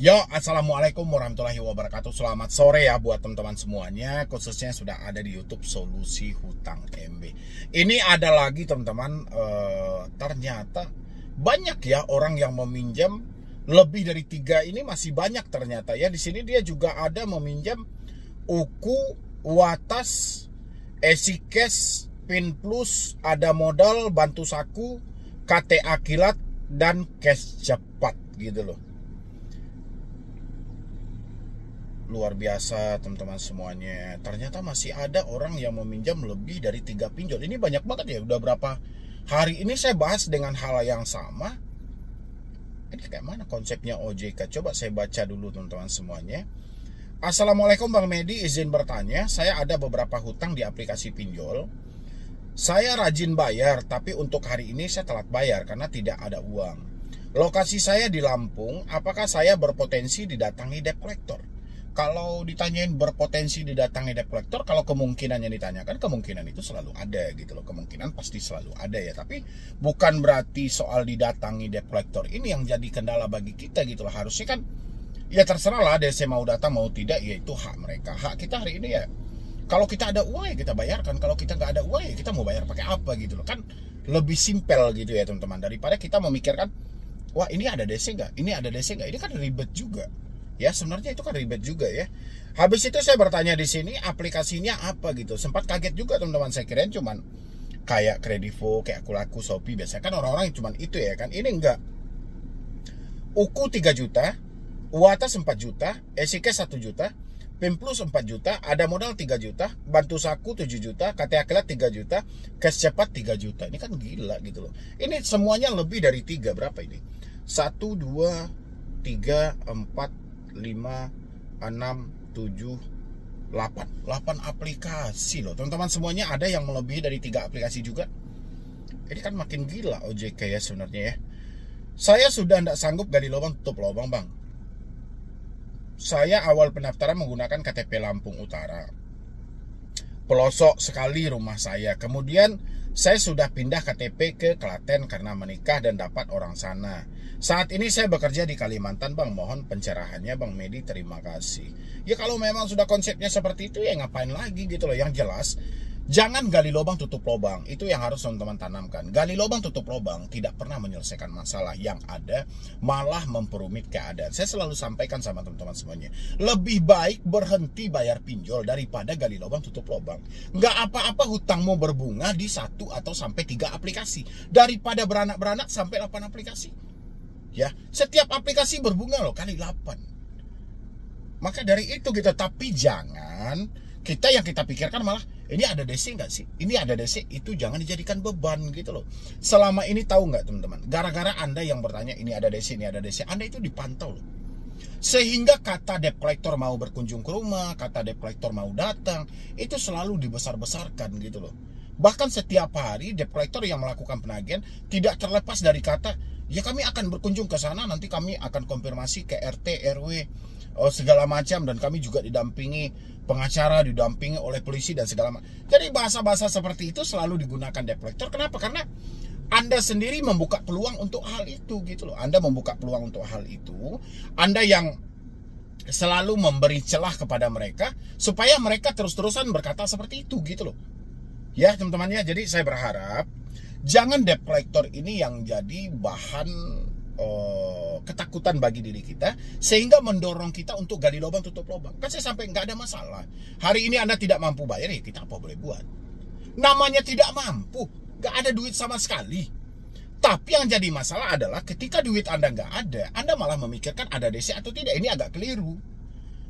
Yo, assalamualaikum warahmatullahi wabarakatuh. Selamat sore ya buat teman-teman semuanya. Khususnya sudah ada di YouTube Solusi Hutang MB. Ini ada lagi teman-teman. Ternyata banyak ya orang yang meminjam lebih dari 3 ini masih banyak ternyata ya. Di sini dia juga ada meminjam Uku, Watas, Esikes, Pin Plus, ada modal, bantu saku, KTA Kilat, dan cash cepat gitu loh. Luar biasa teman-teman semuanya. Ternyata masih ada orang yang meminjam lebih dari 3 pinjol. Ini banyak banget ya. Udah berapa hari ini saya bahas dengan hal yang sama. Ini kayak mana konsepnya OJK? Coba saya baca dulu teman-teman semuanya. Assalamualaikum Bang Medi, izin bertanya. Saya ada beberapa hutang di aplikasi pinjol. Saya rajin bayar, tapi untuk hari ini saya telat bayar karena tidak ada uang. Lokasi saya di Lampung. Apakah saya berpotensi didatangi debt collector? Kalau ditanyain berpotensi didatangi debt collector, kalau kemungkinannya ditanyakan, kemungkinan itu selalu ada gitu loh. Kemungkinan pasti selalu ada ya. Tapi bukan berarti soal didatangi debt collector ini yang jadi kendala bagi kita gitu loh. Harusnya kan ya terserah lah DC mau datang mau tidak, ya itu hak mereka. Hak kita hari ini ya, kalau kita ada uang ya kita bayarkan. Kalau kita nggak ada uang ya kita mau bayar pakai apa gitu loh. Kan lebih simpel gitu ya teman-teman. Daripada kita memikirkan, wah ini ada DC nggak? Ini ada DC nggak? Ini kan ribet juga. Ya sebenarnya itu kan ribet juga ya. Habis itu saya bertanya di sini aplikasinya apa gitu. Sempat kaget juga teman-teman, saya kirain cuman kayak Kredivo, kayak Akulaku, Shopee. Biasanya kan orang-orang cuman itu ya kan. Ini enggak. Uku 3 juta, Watas 4 juta, Esike 1 juta, Pin Plus 4 juta, ada modal 3 juta, bantu saku 7 juta, KTA Kilat 3 juta, cash cepat 3 juta. Ini kan gila gitu loh. Ini semuanya lebih dari 3. Berapa ini? 1, 2, 3, 4, 5, 6, 7, 8 aplikasi loh teman-teman semuanya. Ada yang melebihi dari 3 aplikasi juga. Ini kan makin gila OJK ya sebenarnya ya. Saya sudah tidak sanggup gali lubang tutup lubang bang. Saya awal pendaftaran menggunakan KTP Lampung Utara, pelosok sekali rumah saya. Kemudian saya sudah pindah KTP ke Klaten karena menikah dan dapat orang sana. Saat ini saya bekerja di Kalimantan bang. Mohon pencerahannya Bang Medi, terima kasih. Ya kalau memang sudah konsepnya seperti itu ya ngapain lagi gitu loh. Yang jelas jangan gali lubang tutup lubang. Itu yang harus teman-teman tanamkan. Gali lubang tutup lubang tidak pernah menyelesaikan masalah. Yang ada malah memperumit keadaan. Saya selalu sampaikan sama teman-teman semuanya, lebih baik berhenti bayar pinjol daripada gali lubang tutup lubang. Nggak apa-apa hutangmu berbunga di 1 atau sampai 3 aplikasi daripada beranak-beranak sampai 8 aplikasi. Ya, setiap aplikasi berbunga loh kali 8. Maka dari itu kita, tapi jangan kita yang kita pikirkan malah ini ada DC nggak sih? Ini ada DC, itu jangan dijadikan beban gitu loh. Selama ini tahu nggak teman-teman? Gara-gara Anda yang bertanya ini ada DC, ini ada DC, Anda itu dipantau loh. Sehingga kata debt collector mau berkunjung ke rumah, kata debt collector mau datang, itu selalu dibesar-besarkan gitu loh. Bahkan setiap hari debt collector yang melakukan penagihan tidak terlepas dari kata, ya kami akan berkunjung ke sana, nanti kami akan konfirmasi ke RT, RW, segala macam, dan kami juga didampingi pengacara, didampingi oleh polisi dan segala macam. Jadi bahasa-bahasa seperti itu selalu digunakan debt collector. Kenapa? Karena Anda sendiri membuka peluang untuk hal itu gitu loh. Anda membuka peluang untuk hal itu. Anda yang selalu memberi celah kepada mereka supaya mereka terus-terusan berkata seperti itu gitu loh. Ya teman-teman ya, jadi saya berharap jangan debt collector ini yang jadi bahan ketakutan bagi diri kita sehingga mendorong kita untuk gali lubang tutup lubang. Kan saya sampai nggak ada masalah. Hari ini Anda tidak mampu bayar, ya kita apa boleh buat. Namanya tidak mampu, nggak ada duit sama sekali. Tapi yang jadi masalah adalah ketika duit Anda nggak ada, Anda malah memikirkan ada DC atau tidak. Ini agak keliru.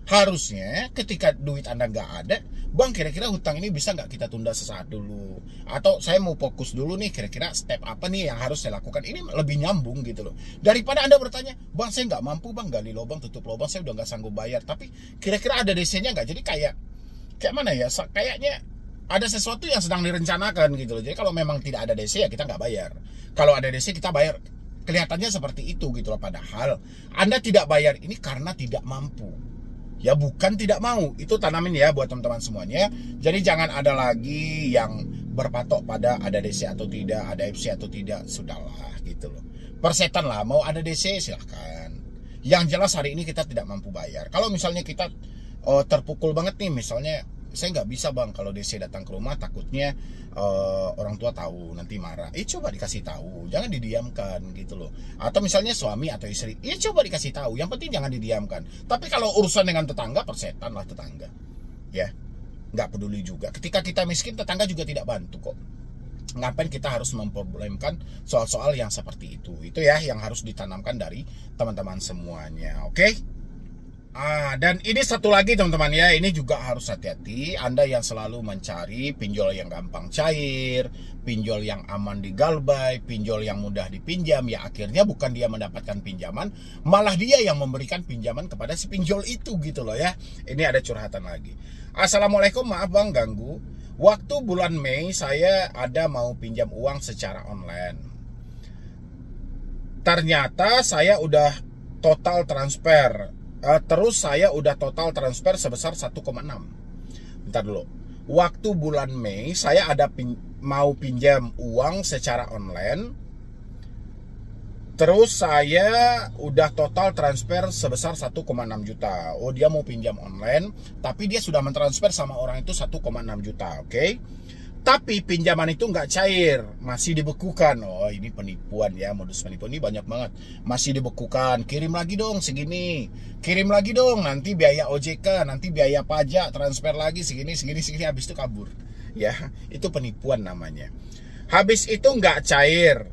Harusnya ketika duit Anda nggak ada, bang kira-kira hutang ini bisa nggak kita tunda sesaat dulu, atau saya mau fokus dulu nih, kira-kira step apa nih yang harus saya lakukan. Ini lebih nyambung gitu loh, daripada Anda bertanya, bang saya nggak mampu bang, gali lubang tutup lubang, saya udah nggak sanggup bayar, tapi kira-kira ada DC-nya nggak. Jadi kayak mana ya, kayaknya ada sesuatu yang sedang direncanakan gitu loh. Jadi kalau memang tidak ada DC ya kita nggak bayar, kalau ada DC kita bayar. Kelihatannya seperti itu gitu loh, padahal Anda tidak bayar ini karena tidak mampu. Ya bukan tidak mau, itu tanamin ya buat teman-teman semuanya. Jadi jangan ada lagi yang berpatok pada ada DC atau tidak, ada FC atau tidak. Sudahlah gitu loh. Persetan lah, mau ada DC silahkan. Yang jelas hari ini kita tidak mampu bayar. Kalau misalnya kita terpukul banget nih, misalnya saya nggak bisa bang kalau DC datang ke rumah, takutnya orang tua tahu nanti marah. Coba dikasih tahu, jangan didiamkan gitu loh. Atau misalnya suami atau istri, coba dikasih tahu. Yang penting jangan didiamkan. Tapi kalau urusan dengan tetangga, persetan lah tetangga. Ya, nggak peduli juga. Ketika kita miskin, tetangga juga tidak bantu kok. Ngapain kita harus memproblemkan soal-soal yang seperti itu? Itu ya yang harus ditanamkan dari teman-teman semuanya. Oke? Dan ini satu lagi teman-teman ya, ini juga harus hati-hati. Anda yang selalu mencari pinjol yang gampang cair, pinjol yang aman digalbay, pinjol yang mudah dipinjam, ya akhirnya bukan dia mendapatkan pinjaman, malah dia yang memberikan pinjaman kepada si pinjol itu gitu loh ya. Ini ada curhatan lagi. Assalamualaikum, maaf bang ganggu. Waktu bulan Mei saya ada mau pinjam uang secara online. Ternyata saya udah total transfer. Terus saya udah total transfer sebesar 1,6. Bentar dulu. Waktu bulan Mei saya ada mau pinjam uang secara online. Terus saya udah total transfer sebesar 1,6 juta. Oh, dia mau pinjam online, tapi dia sudah mentransfer sama orang itu 1,6 juta, oke? Tapi pinjaman itu nggak cair, masih dibekukan. Oh, ini penipuan ya, modus penipuan ini banyak banget. Masih dibekukan, kirim lagi dong segini, kirim lagi dong, nanti biaya OJK, nanti biaya pajak, transfer lagi segini, habis itu kabur. Ya, itu penipuan namanya. Habis itu nggak cair,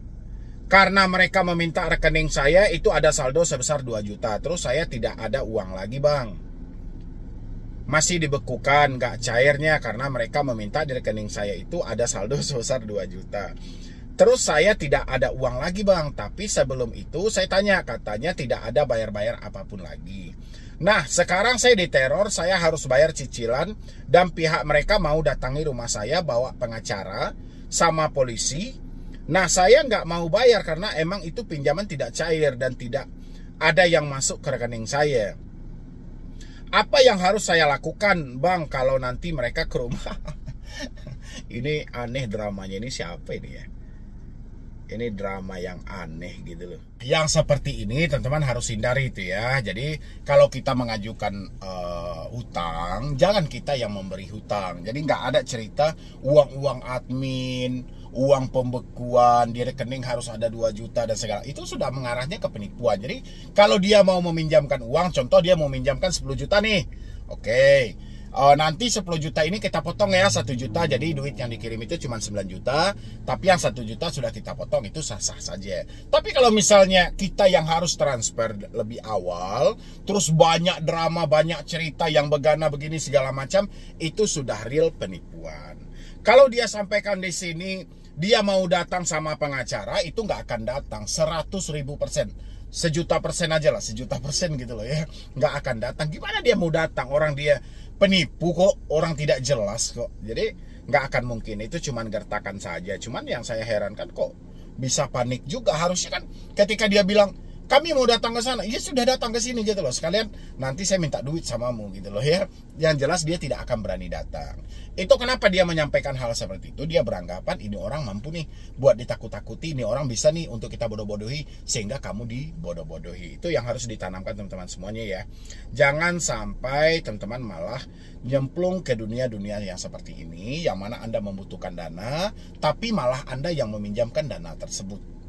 karena mereka meminta rekening saya itu ada saldo sebesar 2 juta. Terus saya tidak ada uang lagi bang. Masih dibekukan, nggak cairnya karena mereka meminta di rekening saya itu ada saldo sebesar 2 juta. Terus saya tidak ada uang lagi bang. Tapi sebelum itu saya tanya, katanya tidak ada bayar-bayar apapun lagi. Nah sekarang saya diteror, saya harus bayar cicilan. Dan pihak mereka mau datangi rumah saya bawa pengacara sama polisi. Nah saya nggak mau bayar karena emang itu pinjaman tidak cair dan tidak ada yang masuk ke rekening saya. Apa yang harus saya lakukan bang kalau nanti mereka ke rumah? Ini aneh dramanya, ini siapa ini ya? Ini drama yang aneh gitu loh. Yang seperti ini teman-teman harus hindari itu ya. Jadi kalau kita mengajukan hutang, jangan kita yang memberi hutang. Jadi nggak ada cerita uang-uang admin, uang pembekuan di rekening harus ada 2 juta dan segala. Itu sudah mengarahnya ke penipuan. Jadi kalau dia mau meminjamkan uang, contoh dia mau meminjamkan 10 juta nih. Oke. Nanti 10 juta ini kita potong ya 1 juta. Jadi duit yang dikirim itu cuma 9 juta. Tapi yang 1 juta sudah kita potong, itu sah-sah saja. Tapi kalau misalnya kita yang harus transfer lebih awal, terus banyak drama, banyak cerita yang begana begini segala macam, itu sudah real penipuan. Kalau dia sampaikan di sini dia mau datang sama pengacara, itu nggak akan datang. 100.000%, 1.000.000% aja lah, 1.000.000% gitu loh ya, nggak akan datang. Gimana dia mau datang? Orang dia penipu kok, orang tidak jelas kok. Jadi nggak akan mungkin, itu cuman gertakan saja. Cuman yang saya herankan kok bisa panik juga. Harusnya kan ketika dia bilang kami mau datang ke sana, ya sudah datang ke sini gitu loh. Sekalian nanti saya minta duit samamu gitu loh ya. Yang jelas dia tidak akan berani datang. Itu kenapa dia menyampaikan hal seperti itu. Dia beranggapan ini orang mampu nih buat ditakut-takuti. Ini orang bisa nih untuk kita bodoh-bodohi sehingga kamu dibodoh-bodohi. Itu yang harus ditanamkan teman-teman semuanya ya. Jangan sampai teman-teman malah nyemplung ke dunia-dunia yang seperti ini, yang mana Anda membutuhkan dana, tapi malah Anda yang meminjamkan dana tersebut.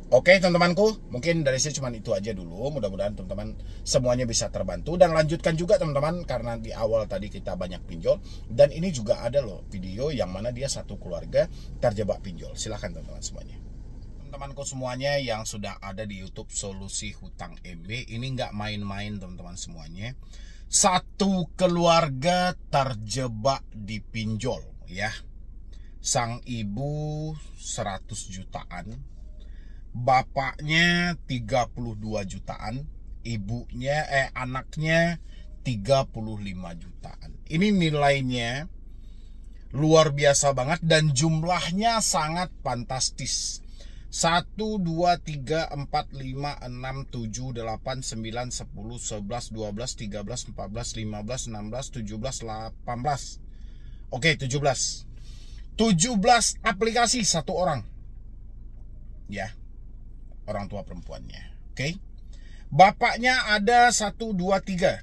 Oke teman-temanku, mungkin dari saya cuma itu aja dulu. Mudah-mudahan teman-teman semuanya bisa terbantu. Dan lanjutkan juga teman-teman, karena di awal tadi kita banyak pinjol. Dan ini juga ada loh video yang mana dia satu keluarga terjebak pinjol. Silahkan teman-teman semuanya. Teman-temanku semuanya yang sudah ada di YouTube Solusi Hutang MB, ini nggak main-main teman-teman semuanya. Satu keluarga terjebak di pinjol ya. Sang ibu 100 jutaan. Bapaknya 32 jutaan, anaknya 35 jutaan. Ini nilainya luar biasa banget dan jumlahnya sangat fantastis. 1, 2, 3, 4, 5, 6, 7, 8, 9, 10, 11, 12, 13, 14, 15, 16, 17, 18. Oke, 17. 17 aplikasi satu orang. Ya. Orang tua perempuannya. Oke. Bapaknya ada 1, 2, 3.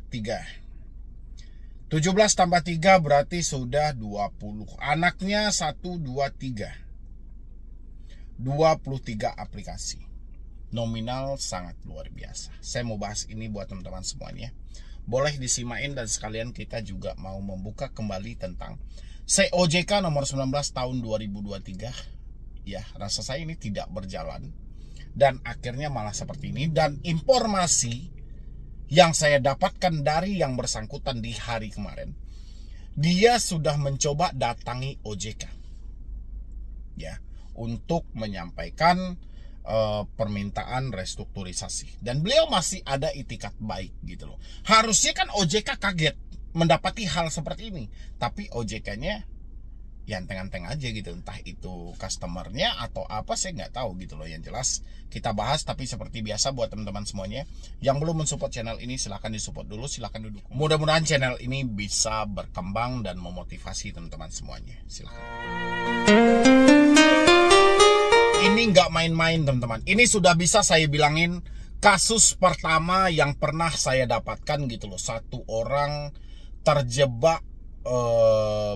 17 tambah 3 berarti sudah 20. Anaknya 1, 2, 3. 23 aplikasi. Nominal sangat luar biasa. Saya mau bahas ini buat teman-teman semuanya. Boleh disimain dan sekalian kita juga mau membuka kembali tentang COJK nomor 19 tahun 2023. Ya, rasa saya ini tidak berjalan dan akhirnya malah seperti ini. Dan informasi yang saya dapatkan dari yang bersangkutan di hari kemarin, dia sudah mencoba datangi OJK ya untuk menyampaikan permintaan restrukturisasi, dan beliau masih ada itikat baik gitu loh. Harusnya kan OJK kaget mendapati hal seperti ini, tapi OJK-nya ya enteng-enteng aja gitu, entah itu customernya atau apa saya nggak tahu gitu loh. Yang jelas kita bahas, tapi seperti biasa buat teman-teman semuanya yang belum mensupport channel ini, silahkan disupport dulu, silahkan duduk. Mudah-mudahan channel ini bisa berkembang dan memotivasi teman-teman semuanya. Silahkan. Ini nggak main-main teman-teman. Ini sudah bisa saya bilangin kasus pertama yang pernah saya dapatkan gitu loh. Satu orang terjebak,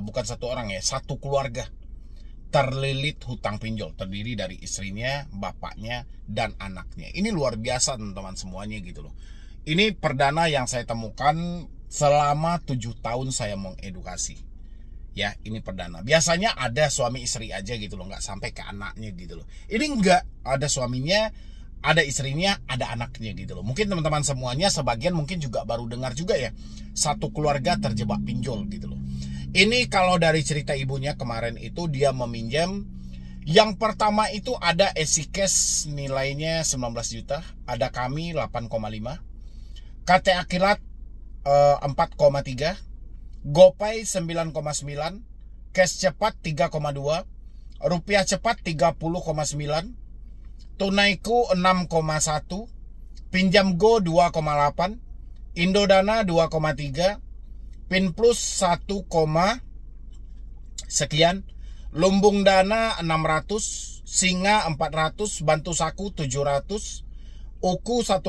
bukan satu orang ya, satu keluarga terlilit hutang pinjol, terdiri dari istrinya, bapaknya, dan anaknya. Ini luar biasa teman-teman semuanya gitu loh. Ini perdana yang saya temukan selama 7 tahun saya mengedukasi. Ya, ini perdana. Biasanya ada suami istri aja gitu loh, nggak sampai ke anaknya gitu loh. Ini nggak, ada suaminya, ada istrinya, ada anaknya gitu loh. Mungkin teman-teman semuanya sebagian mungkin juga baru dengar juga ya, satu keluarga terjebak pinjol gitu loh. Ini kalau dari cerita ibunya kemarin itu, dia meminjam. Yang pertama itu ada Esikes nilainya 19 juta, ada kami 8,5, KTA Kilat 4,3, GoPay 9,9, cash cepat 3,2, rupiah cepat 30,9, tunaiku 6,1, pinjam go 2,8, Indodana 2,3, Pin Plus 1, sekian, Lumbung Dana 600, Singa 400, Bantu Saku 700, Uku 1,6,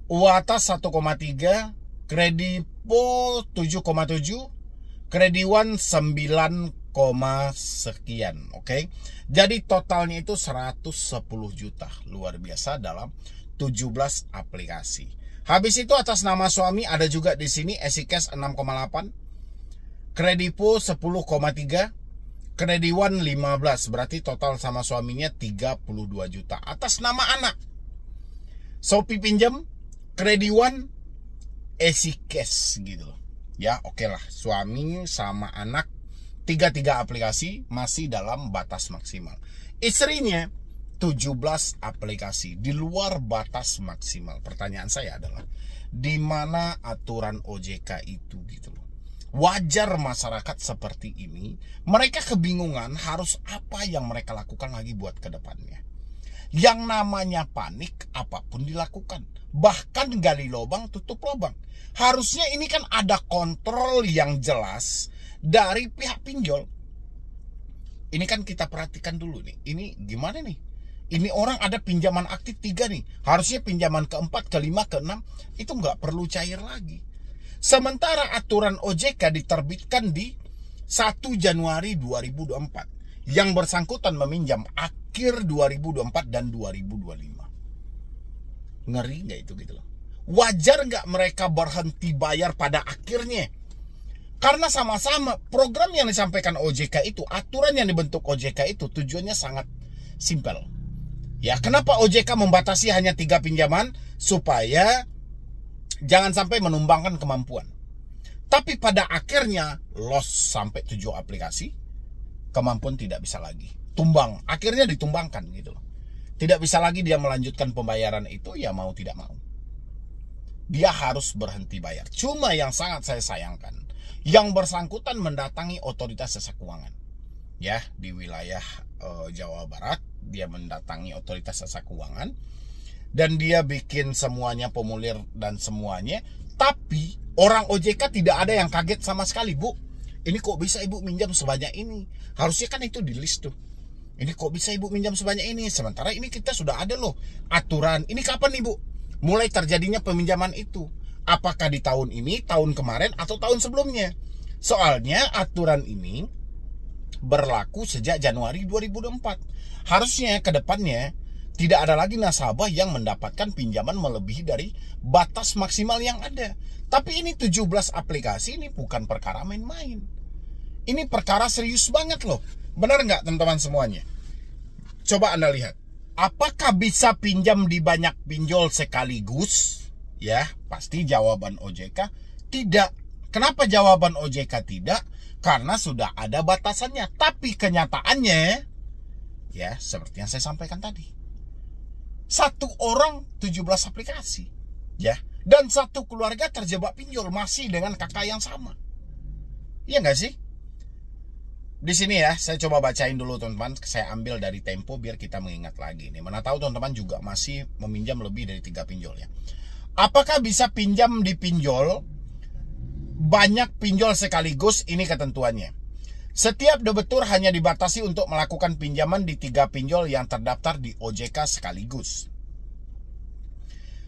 Uatas 1,3, Kredipo 7,7, Krediwan 9, sekian. Oke. Jadi totalnya itu 110 juta. Luar biasa dalam 17 aplikasi. Habis itu atas nama suami ada juga di sini Esikes 6,8, Kredipo 10,3, Krediwan 15. Berarti total sama suaminya 32 juta. Atas nama anak, Shopee pinjam, Krediwan, Esikes gitu loh. Ya oke lah, suami sama anak 3 aplikasi masih dalam batas maksimal. Istrinya 17 aplikasi di luar batas maksimal. Pertanyaan saya adalah, di mana aturan OJK itu gitu loh. Wajar masyarakat seperti ini, mereka kebingungan harus apa yang mereka lakukan lagi buat kedepannya. Yang namanya panik, apapun dilakukan. Bahkan gali lubang, tutup lubang. Harusnya ini kan ada kontrol yang jelas dari pihak pinjol. Ini kan kita perhatikan dulu nih. Ini gimana nih? Ini orang ada pinjaman aktif 3 nih. Harusnya pinjaman ke-4, ke-5, ke-6 itu nggak perlu cair lagi. Sementara aturan OJK diterbitkan di 1 Januari 2024. Yang bersangkutan meminjam akhir 2024 dan 2025. Ngeri nggak itu gitu loh. Wajar nggak mereka berhenti bayar pada akhirnya? Karena sama-sama program yang disampaikan OJK itu, aturan yang dibentuk OJK itu tujuannya sangat simpel. Ya, kenapa OJK membatasi hanya 3 pinjaman? Supaya jangan sampai menumbangkan kemampuan. Tapi pada akhirnya loss sampai 7 aplikasi, kemampuan tidak bisa lagi. Tumbang, akhirnya ditumbangkan gitu loh. Tidak bisa lagi dia melanjutkan pembayaran itu, ya mau tidak mau. Dia harus berhenti bayar. Cuma yang sangat saya sayangkan, yang bersangkutan mendatangi otoritas jasa keuangan. Ya, di wilayah Jawa Barat, dia mendatangi otoritas jasa keuangan. Dan dia bikin semuanya formulir dan semuanya. Tapi orang OJK tidak ada yang kaget sama sekali. Bu, ini kok bisa ibu minjam sebanyak ini? Harusnya kan itu di list tuh. Ini kok bisa ibu minjam sebanyak ini? Sementara ini kita sudah ada loh aturan. Ini kapan ibu mulai terjadinya peminjaman itu. Apakah di tahun ini, tahun kemarin, atau tahun sebelumnya? Soalnya aturan ini berlaku sejak Januari 2024. Harusnya ke depannya tidak ada lagi nasabah yang mendapatkan pinjaman melebihi dari batas maksimal yang ada. Tapi ini 17 aplikasi, ini bukan perkara main-main. Ini perkara serius banget loh. Benar nggak teman-teman semuanya? Coba Anda lihat. Apakah bisa pinjam di banyak pinjol sekaligus? Ya, pasti jawaban OJK tidak. Kenapa jawaban OJK tidak? Karena sudah ada batasannya. Tapi kenyataannya, ya seperti yang saya sampaikan tadi. Satu orang 17 aplikasi. Ya, dan satu keluarga terjebak pinjol masih dengan kakak yang sama. Iya nggak sih? Di sini ya, saya coba bacain dulu teman-teman. Saya ambil dari Tempo biar kita mengingat lagi. Nih, mana tahu teman-teman juga masih meminjam lebih dari 3 pinjol ya. Apakah bisa pinjam di pinjol? Banyak pinjol sekaligus, ini ketentuannya. Setiap debitur hanya dibatasi untuk melakukan pinjaman di 3 pinjol yang terdaftar di OJK sekaligus.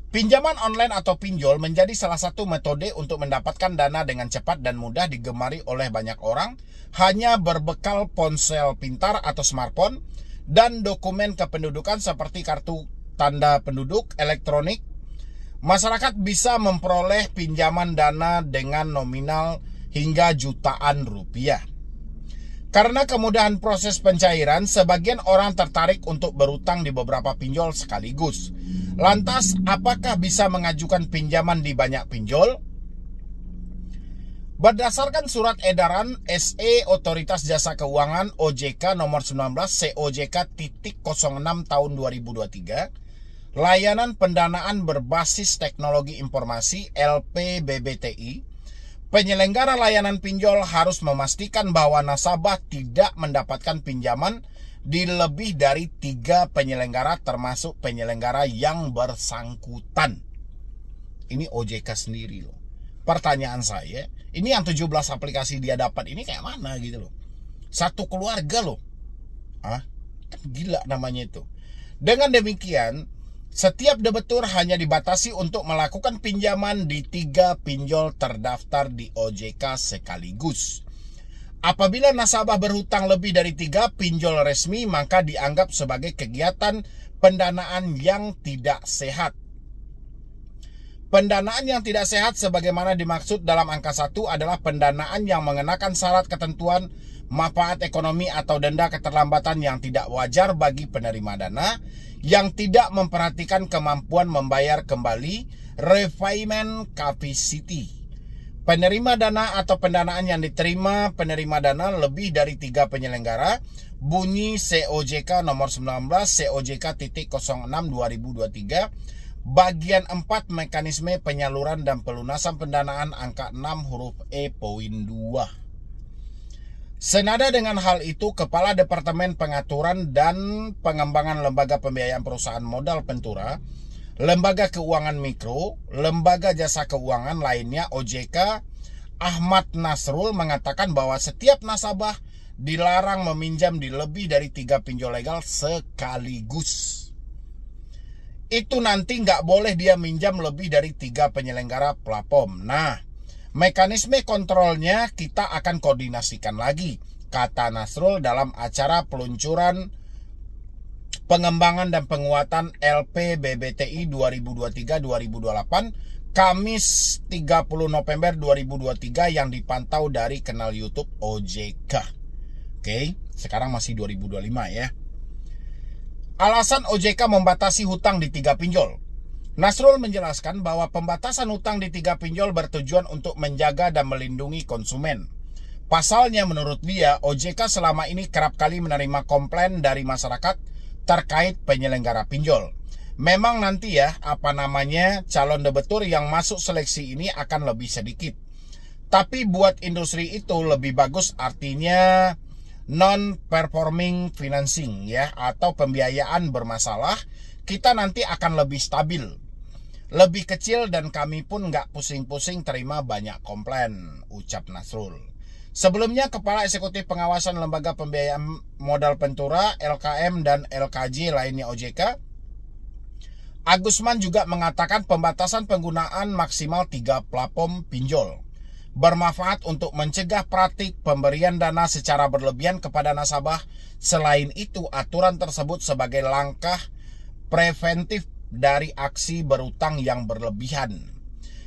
Pinjaman online atau pinjol menjadi salah satu metode untuk mendapatkan dana dengan cepat dan mudah digemari oleh banyak orang hanya berbekal ponsel pintar atau smartphone dan dokumen kependudukan seperti kartu tanda penduduk elektronik. Masyarakat bisa memperoleh pinjaman dana dengan nominal hingga jutaan rupiah. Karena kemudahan proses pencairan, sebagian orang tertarik untuk berutang di beberapa pinjol sekaligus. Lantas, apakah bisa mengajukan pinjaman di banyak pinjol? Berdasarkan surat edaran SE Otoritas Jasa Keuangan OJK nomor 19 COJK.06 tahun 2023, layanan pendanaan berbasis teknologi informasi LPBBTI, penyelenggara layanan pinjol harus memastikan bahwa nasabah tidak mendapatkan pinjaman di lebih dari 3 penyelenggara termasuk penyelenggara yang bersangkutan. Ini OJK sendiri loh. Pertanyaan saya, ini yang 17 aplikasi dia dapat ini kayak mana gitu loh. Satu keluarga loh. Kan gila namanya itu. Dengan demikian, setiap debitur hanya dibatasi untuk melakukan pinjaman di 3 pinjol terdaftar di OJK sekaligus. Apabila nasabah berhutang lebih dari 3 pinjol resmi, maka dianggap sebagai kegiatan pendanaan yang tidak sehat. Pendanaan yang tidak sehat sebagaimana dimaksud dalam angka 1 adalah pendanaan yang mengenakan syarat ketentuan manfaat ekonomi atau denda keterlambatan yang tidak wajar bagi penerima dana, yang tidak memperhatikan kemampuan membayar kembali, repayment capacity. Penerima dana atau pendanaan yang diterima penerima dana lebih dari 3 penyelenggara, bunyi COJK nomor 19 COJK.06 2023, bagian 4 mekanisme penyaluran dan pelunasan pendanaan angka 6 huruf E poin 2. Senada dengan hal itu, Kepala Departemen Pengaturan dan Pengembangan Lembaga Pembiayaan Perusahaan Modal Pentura, Lembaga Keuangan Mikro, Lembaga Jasa Keuangan lainnya OJK, Ahmad Nasrul mengatakan bahwa setiap nasabah dilarang meminjam di lebih dari 3 pinjol legal sekaligus. Itu nanti nggak boleh dia minjam lebih dari 3 penyelenggara platform. Nah, mekanisme kontrolnya kita akan koordinasikan lagi, kata Nasrul dalam acara peluncuran pengembangan dan penguatan LPBBTI 2023-2028 Kamis 30 November 2023 yang dipantau dari kanal YouTube OJK. Oke, sekarang masih 2025 ya. Alasan OJK membatasi hutang di 3 pinjol. Nasrul menjelaskan bahwa pembatasan hutang di 3 pinjol bertujuan untuk menjaga dan melindungi konsumen. Pasalnya menurut dia, OJK selama ini kerap kali menerima komplain dari masyarakat terkait penyelenggara pinjol. Memang nanti ya, calon debitur yang masuk seleksi ini akan lebih sedikit. Tapi buat industri itu lebih bagus, artinya non-performing financing ya, atau pembiayaan bermasalah, kita nanti akan lebih stabil, lebih kecil, dan kami pun nggak pusing-pusing terima banyak komplain, ucap Nasrul. Sebelumnya, Kepala Eksekutif Pengawasan Lembaga Pembiayaan Modal Pentura, LKM dan LKJ lainnya OJK, Agusman juga mengatakan pembatasan penggunaan maksimal 3 platform pinjol bermanfaat untuk mencegah praktik pemberian dana secara berlebihan kepada nasabah. Selain itu, aturan tersebut sebagai langkah preventif dari aksi berutang yang berlebihan.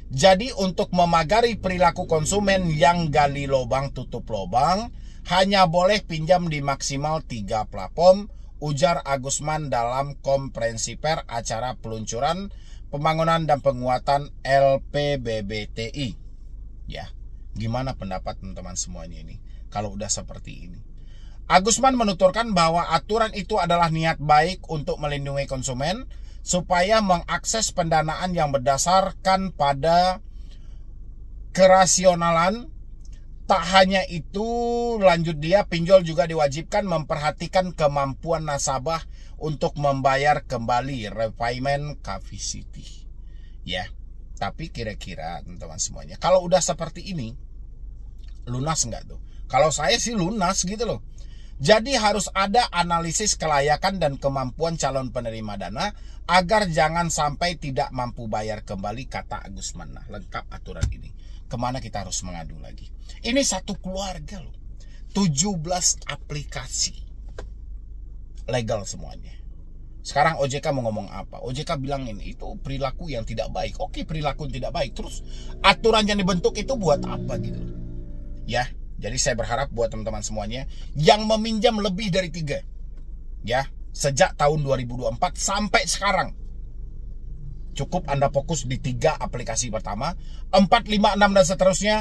Jadi untuk memagari perilaku konsumen yang gali lubang tutup lubang, hanya boleh pinjam di maksimal 3 platform, ujar Agusman dalam konferensi pers acara peluncuran pembangunan dan penguatan LPBBTI. Ya, gimana pendapat teman-teman semuanya ini kalau udah seperti ini? Agusman menuturkan bahwa aturan itu adalah niat baik untuk melindungi konsumen supaya mengakses pendanaan yang berdasarkan pada kerasionalan. Tak hanya itu, lanjut dia, pinjol juga diwajibkan memperhatikan kemampuan nasabah untuk membayar kembali repayment capacity. Ya, tapi kira-kira teman-teman semuanya, kalau udah seperti ini, lunas nggak tuh? Kalau saya sih lunas gitu loh. Jadi harus ada analisis kelayakan dan kemampuan calon penerima dana agar jangan sampai tidak mampu bayar kembali, kata Agusman. Nah, lengkap aturan ini. Kemana kita harus mengadu lagi? Ini satu keluarga loh. 17 aplikasi. Legal semuanya. Sekarang OJK mau ngomong apa? OJK bilang ini itu perilaku yang tidak baik. Oke, perilaku yang tidak baik. Terus aturan yang dibentuk itu buat apa gitu? Ya, jadi saya berharap buat teman-teman semuanya yang meminjam lebih dari 3, ya, sejak tahun 2024 sampai sekarang, cukup Anda fokus di 3 aplikasi pertama, 4, 5, 6 dan seterusnya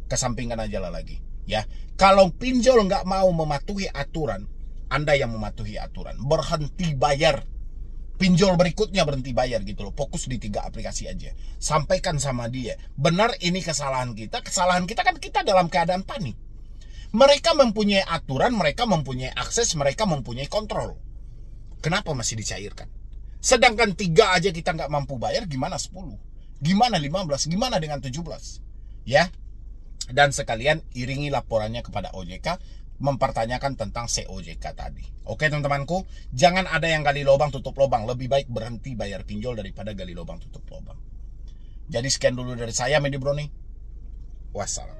kesampingkan aja lah lagi. Ya, kalau pinjol nggak mau mematuhi aturan, Anda yang mematuhi aturan, berhenti bayar. Pinjol berikutnya berhenti bayar gitu loh. Fokus di 3 aplikasi aja. Sampaikan sama dia, benar ini kesalahan kita. Kesalahan kita kan kita dalam keadaan panik. Mereka mempunyai aturan, mereka mempunyai akses, mereka mempunyai kontrol. Kenapa masih dicairkan? Sedangkan 3 aja kita nggak mampu bayar, gimana 10? Gimana 15? Gimana dengan 17? Ya. Dan sekalian iringi laporannya kepada OJK, mempertanyakan tentang COJK tadi. Oke teman-temanku, jangan ada yang gali lubang tutup lubang. Lebih baik berhenti bayar pinjol daripada gali lubang tutup lubang. Jadi sekian dulu dari saya, Medi Broni. Wassalam.